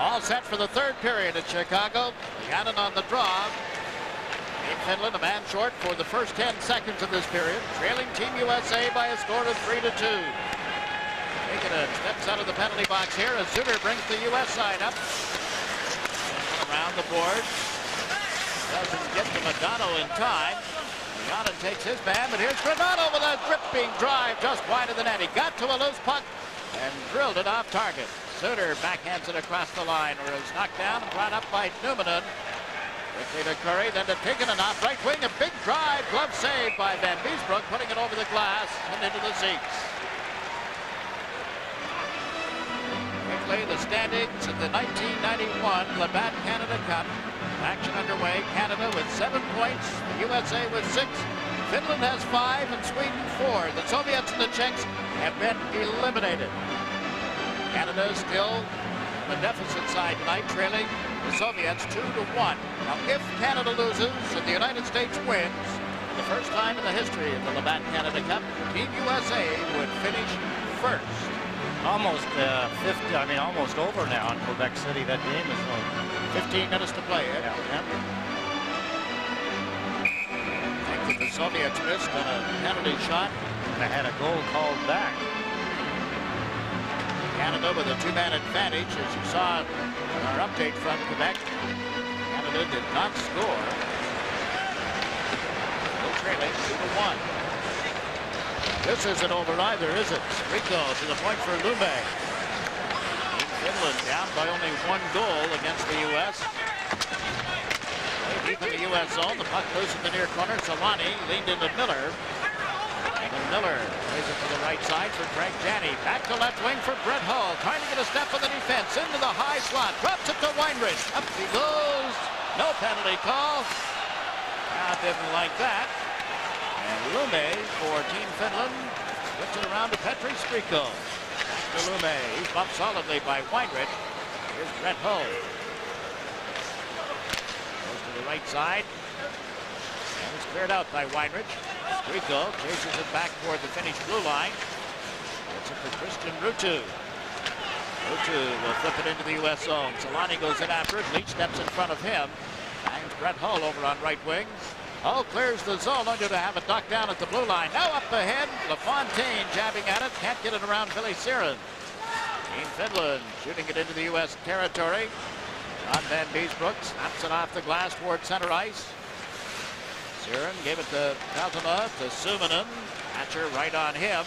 All set for the third period at Chicago. Gannon on the draw. Team Finland a man short for the first 10 seconds of this period. Trailing Team USA by a score of 3-2. Nikita steps out of the penalty box here as Suter brings the U.S. side up. Around the board. Doesn't get to Madonna in time. Madonna takes his man, but here's Granato with a gripping drive just wide of the net. He got to a loose puck and drilled it off target. Suter backhands it across the line, where it's knocked down and brought up by Numminen. Quickly to Curry, then to Tikkanen off right wing. A big drive, glove save by Van Beesbroek, putting it over the glass and into the seats. Quickly, the standings in the 1991 Labatt Canada Cup. Action underway. Canada with 7 points, the USA with 6. Finland has 5 and Sweden 4. The Soviets and the Czechs have been eliminated. Canada still the deficit side tonight, trailing the Soviets 2-1. Now, if Canada loses and the United States wins, for the first time in the history of the Labatt Canada Cup, Team USA would finish first. Almost almost over now in Quebec City. That game is over. 15 minutes to play. Yeah. I think the Soviets missed on a penalty shot. They had a goal called back. Canada with a 2-man advantage, as you saw in our update from Quebec. Canada did not score. Still trailing 2-1. This isn't over either, is it? Rico to the point for Lume. Finland down by only 1 goal against the U.S. Deep in the U.S. zone, the puck loose in the near corner. Solani leaned into Miller. And Miller plays it to the right side for Craig Janney. Back to left wing for Brett Hull. Trying to get a step on the defense. Into the high slot. Drops it to Weinrich. Up he goes. No penalty call. Didn't like that. And Lume for Team Finland. Puts it around to Petri Striko. Back to Lume. He's bumped solidly by Weinrich. Here's Brett Hull. Goes to the right side. And it's cleared out by Weinrich. Rico chases it back toward the Finnish blue line. Gets it for Christian Ruutu. Ruutu will flip it into the U.S. zone. Solani goes in after it. Leach steps in front of him. Bangs Brett Hull over on right wing. Hull clears the zone, only to have it knocked down at the blue line. Now up ahead. LaFontaine jabbing at it. Can't get it around Billy Siren. Team Finland shooting it into the U.S. territory. John Van Beesbroek snaps it off the glass toward center ice. Siren gave it to Peltoma, to Suominen. Hatcher right on him.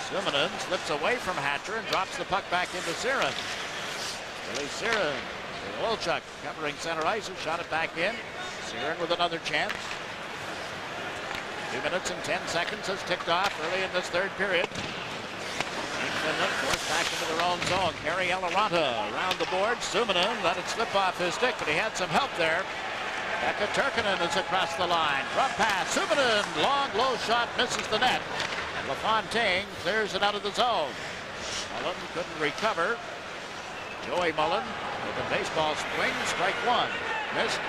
Suominen slips away from Hatcher and drops the puck back into Siren. Billy Siren. Wolchuk covering center ice and shot it back in. Siren with another chance. 2 minutes and 10 seconds has ticked off early in this third period. Finland forced back into their own zone. Harry Eloranta around the board. Suominen let it slip off his stick, but he had some help there. Pekka Turkkanen is across the line. Drop pass. Suominen, long, low shot, misses the net. And LaFontaine clears it out of the zone. Mullen couldn't recover. Joey Mullen with a baseball swing. Strike 1. Missed.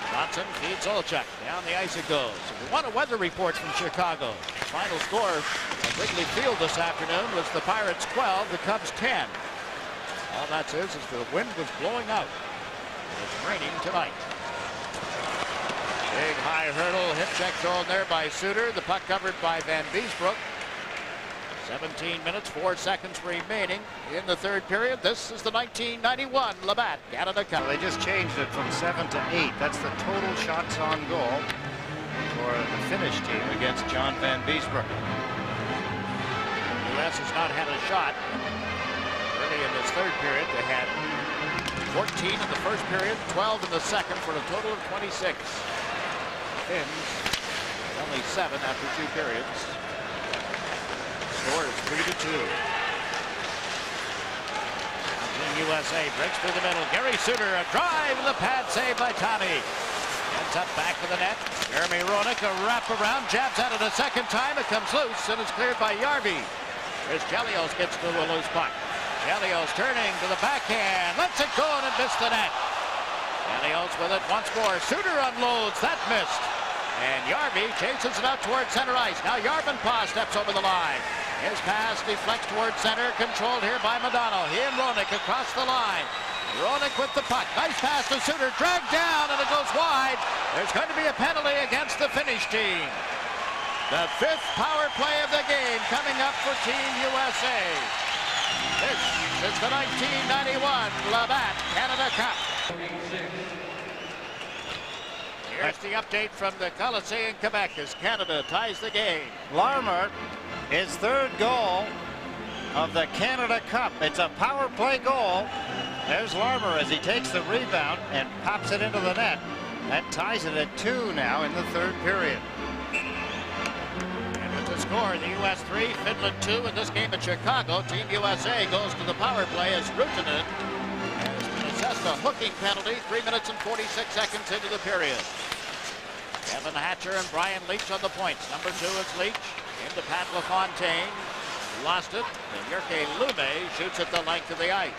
Johnson feeds Olchuk. Down the ice it goes. We want a weather report from Chicago. The final score at Wrigley Field this afternoon was the Pirates 12, the Cubs 10. All that says is the wind was blowing out. It's raining tonight. Big high hurdle, hip check thrown there by Suter. The puck covered by Van Beesbroek. 17 minutes, 4 seconds remaining in the third period. This is the 1991 Labatt Canada Cup. They just changed it from 7 to 8. That's the total shots on goal for the Finnish team against John Van Beesbroek. The U.S. has not had a shot. Early in this third period, they had 14 in the first period, 12 in the second, for a total of 26. Finns only 7 after 2 periods. Score is 3-2. Team USA breaks through the middle. Gary Suter, a drive in the pad, saved by Tommy. Ends up back of the net. Jeremy Roenick, a wraparound, jabs at it a second time. It comes loose and is cleared by Järvi. Chris Chelios gets to a loose puck. Chelios turning to the backhand, lets it go and it missed the net. Chelios with it once more. Suter unloads, that missed. And Järvi chases it out towards center ice. Now Järvenpää steps over the line. His pass deflects towards center, controlled here by Modano. He and Roenick across the line. Roenick with the puck. Nice pass to Suter, dragged down, and it goes wide. There's going to be a penalty against the Finnish team. The 5th power play of the game coming up for Team USA. This is the 1991 Labatt Canada Cup. Here's the update from the Colisée in Quebec as Canada ties the game. Larmer, his 3rd goal of the Canada Cup. It's a power play goal. There's Larmer as he takes the rebound and pops it into the net. That ties it at 2 now in the 3rd period. And with the score, the U.S. 3, Finland 2 in this game at Chicago. Team USA goes to the power play as Rutinen has been assessed a hooking penalty 3 minutes and 46 seconds into the period. Kevin Hatcher and Brian Leetch on the points. Number 2 is Leetch into Pat LaFontaine. Lost it, and Jyrki Lumme shoots at the length of the ice.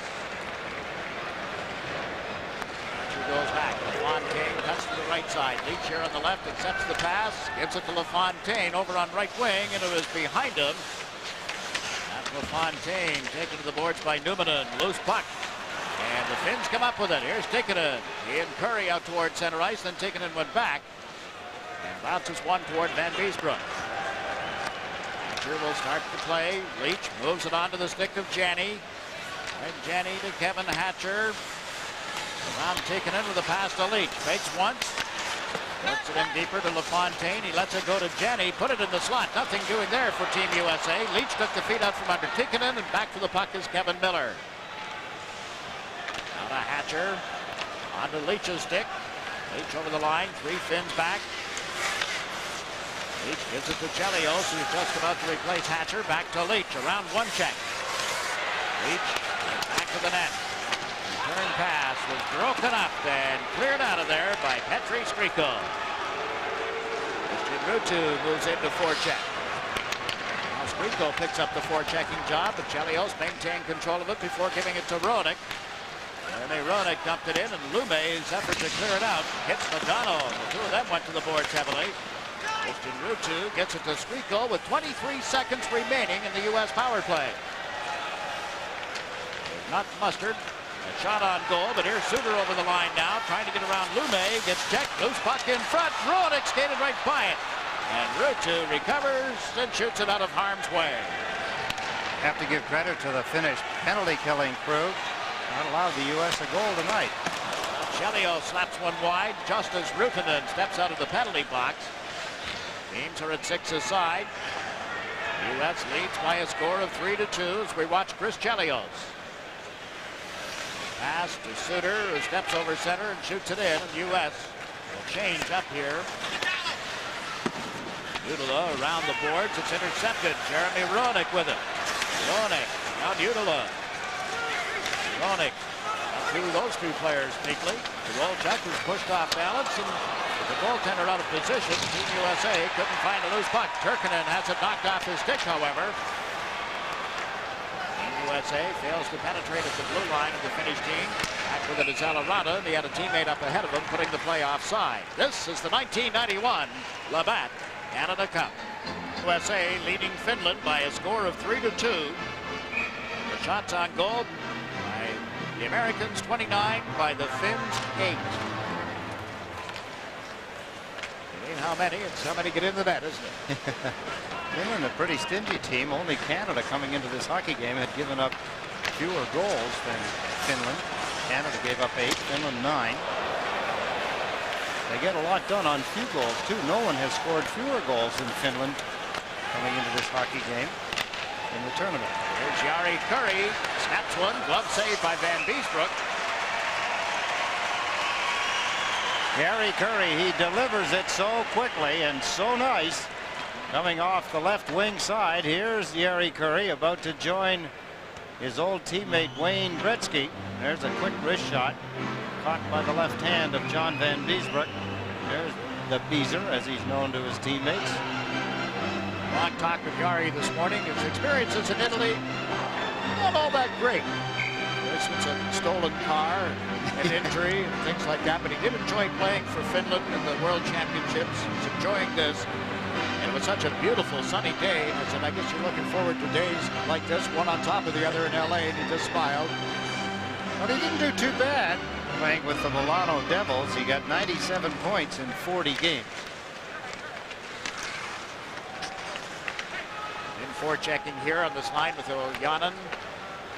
Hatcher goes back. LaFontaine cuts to the right side. Leetch here on the left accepts the pass, gives it to LaFontaine over on right wing, and it was behind him. That's LaFontaine taken to the boards by Numminen. Loose puck. And the Finns come up with it. Here's Tikkanen. He and Curry out toward center ice, then Tikkanen went back. And bounces one toward Van Beesbroek. Hatcher will start the play. Leetch moves it onto the stick of Janney. And Janney to Kevin Hatcher. Around Tikkanen with a pass to Leetch. Fakes once. Puts it in deeper to LaFontaine. He lets it go to Janney. Put it in the slot. Nothing doing there for Team USA. Leetch took the feet out from under Tikkanen, and back for the puck is Kevin Miller. Now to Hatcher. Onto Leetch's stick. Leetch over the line. 3 Finns back. Leetch gives it to Chelios, who's just about to replace Hatcher. Back to Leetch, around one check. Leetch back to the net. Return pass was broken up and cleared out of there by Petri Skriko. Christian Ruutu moves into forecheck. Now Skriko picks up the forechecking job, but Chelios maintained control of it before giving it to Roenick. Jeremy Roenick dumped it in, and Lume's effort to clear it out hits Modano. The 2 of them went to the boards heavily. Christian Ruutu gets it to Skriko with 23 seconds remaining in the U.S. power play. Not mustered. A shot on goal, but here's Suter over the line now, trying to get around Lume. Gets checked, loose puck in front. Roenick skated right by it. And Ruutu recovers and shoots it out of harm's way. Have to give credit to the Finnish penalty-killing crew. Not allowed the U.S. a goal tonight. Chelios slaps one wide just as Rutinen steps out of the penalty box. Teams are at 6 aside. U.S. leads by a score of 3-2 as we watch Chris Chelios. Pass to Suter, who steps over center and shoots it in. And U.S. will change up here. Udala around the boards. It's intercepted. Jeremy Roenick with it. Roenick, now Udala. Roenick through those 2 players neatly. The roll check was pushed off balance, and with the goaltender out of position, Team USA couldn't find a loose puck. Kirkkanen has it knocked off his stick, however. Team USA fails to penetrate at the blue line of the Finnish team. Back with it is Alarada, and he had a teammate up ahead of him, putting the play offside. This is the 1991 Labatt Canada Cup. USA leading Finland by a score of 3-2. The shots on goal by the Americans 29, by the Finns 8. How many, and so many get in the net, isn't it? Finland, a pretty stingy team. Only Canada coming into this hockey game had given up fewer goals than Finland. Canada gave up 8, Finland 9. They get a lot done on few goals, too. No one has scored fewer goals than Finland coming into this hockey game in the tournament. Here's Jari Kurri. Snaps one. Glove saved by Van Beesbroek. Jari Kurri, he delivers it so quickly and so nice. Coming off the left wing side, here's Jari Kurri about to join his old teammate Wayne Gretzky. There's a quick wrist shot caught by the left hand of John Van Beesbroek. There's the Beezer, as he's known to his teammates. Long talk with Jari this morning. His experiences in Italy, not all that great. This was a stolen car, an injury, and things like that, but he did enjoy playing for Finland in the World Championships. He's enjoying this. And it was such a beautiful sunny day. I said, I guess you're looking forward to days like this, one on top of the other in LA, and he just smiled. Well, he didn't do too bad playing with the Milano Devils. He got 97 points in 40 games. In forechecking here on this line with Ojanen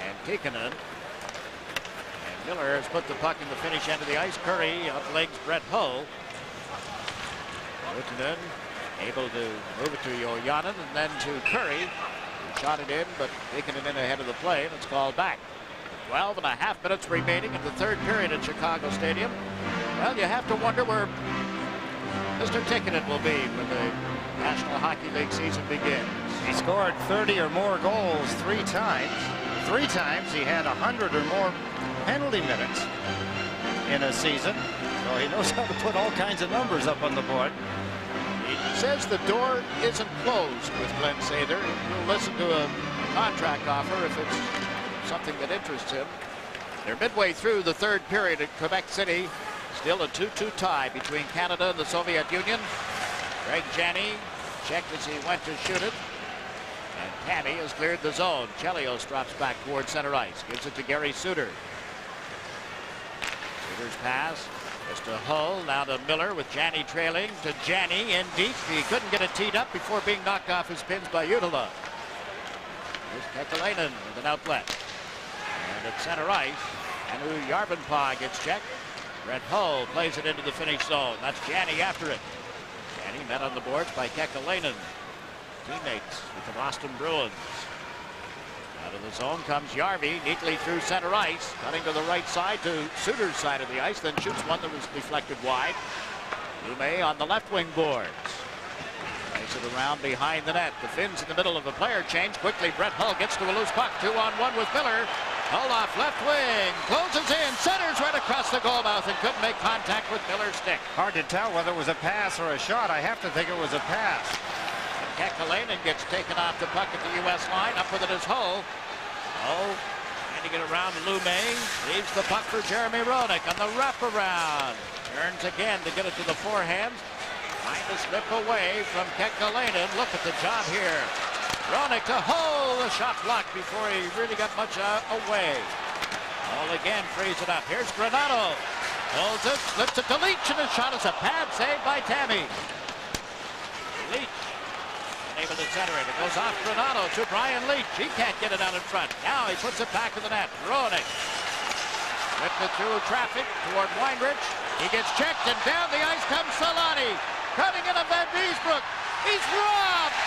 and Kekkonen. And Miller has put the puck in the finish end of the ice. Curry outlegs Brett Hull. Kekkonen able to move it to Ojanen and then to Curry, who shot it in, but Kekkonen in ahead of the play, and it's called back. 12.5 minutes remaining in the third period at Chicago Stadium. Well, you have to wonder where Mr. Kekkonen will be when the National Hockey League season begins. He scored 30 or more goals 3 times. 3 times he had 100 or more penalty minutes in a season. So he knows how to put all kinds of numbers up on the board. He says the door isn't closed with Glenn Sather. He'll listen to a contract offer if it's something that interests him. They're midway through the third period at Quebec City. Still a 2-2 tie between Canada and the Soviet Union. Greg Janney checked as he went to shoot it. And Tammy has cleared the zone. Chelios drops back towards center ice. Gives it to Gary Suter. Suter's pass is to Hull. Now to Miller with Janney trailing. To Janney in deep. He couldn't get it teed up before being knocked off his pins by Uttila. Here's Kekalainen with an outlet. And at center ice, Anu Yarvenpää gets checked. Brett Hull plays it into the finish zone. That's Janney after it. Janney met on the boards by Kekalainen. Teammates with the Boston Bruins. Out of the zone comes Järvi, neatly through center ice, cutting to the right side to Suter's side of the ice, then shoots one that was deflected wide. Lume on the left wing boards. Plays it around behind the net. The Finns in the middle of a player change. Quickly, Brett Hull gets to a loose puck. 2-on-1 with Miller. Hull off left wing, closes in, centers right across the goal mouth and couldn't make contact with Miller's stick. Hard to tell whether it was a pass or a shot. I have to think it was a pass. Kekalainen gets taken off the puck at the U.S. line. Up with it is Hull. Hull trying to get around Lume. Leaves the puck for Jeremy Roenick on the wraparound. Turns again to get it to the forehands. Trying to slip away from Kekalainen. Look at the job here. Roenick to Hull. The shot blocked before he really got much away. Hull again frees it up. Here's Granato. Holds it, slips it to Leach, and his shot is a pad save by Tammy. Leach able to center it. It goes off Granato to Brian Leach. He can't get it out in front. Now he puts it back in the net. Roenick whipped it through traffic toward Weinrich. He gets checked, and down the ice comes Solani. Cutting in of Van Beesbrook. He's robbed.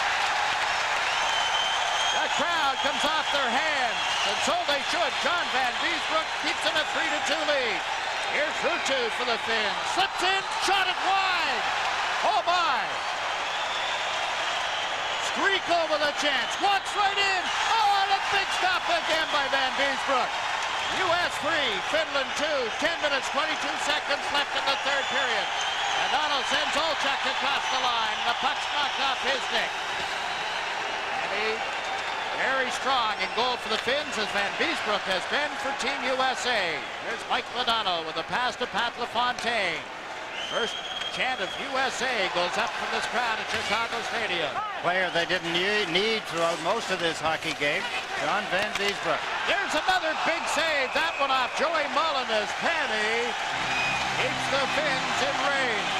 The crowd comes off their hands, and so they should. John Van Beesbrook keeps them a 3-2 lead. Here's Ruutu for the Finns. Slips in, shot it wide. Oh my. Rico with a chance, walks right in. Oh, and a big stop again by Van Beesbrook. U.S. 3, Finland 2, 10 minutes, 22 seconds left in the third period. And Donald sends Olchuk across the line. The puck's knocked off his stick. And he very strong in goal for the Finns, as Van Beesbrook has been for Team USA. Here's Mike Modano with a pass to Pat LaFontaine. First chant of USA goes up from this crowd at Chicago Stadium. Player they didn't need throughout most of this hockey game, John Van Beesbrook. There's another big save. That one off Joey Mullen as Tammy keeps the Finns in range.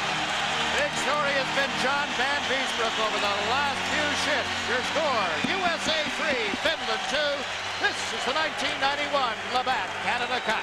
Big story has been John Van Beesbrook over the last few shifts. Your score, USA 3, Finland 2. This is the 1991 Labatt Canada Cup.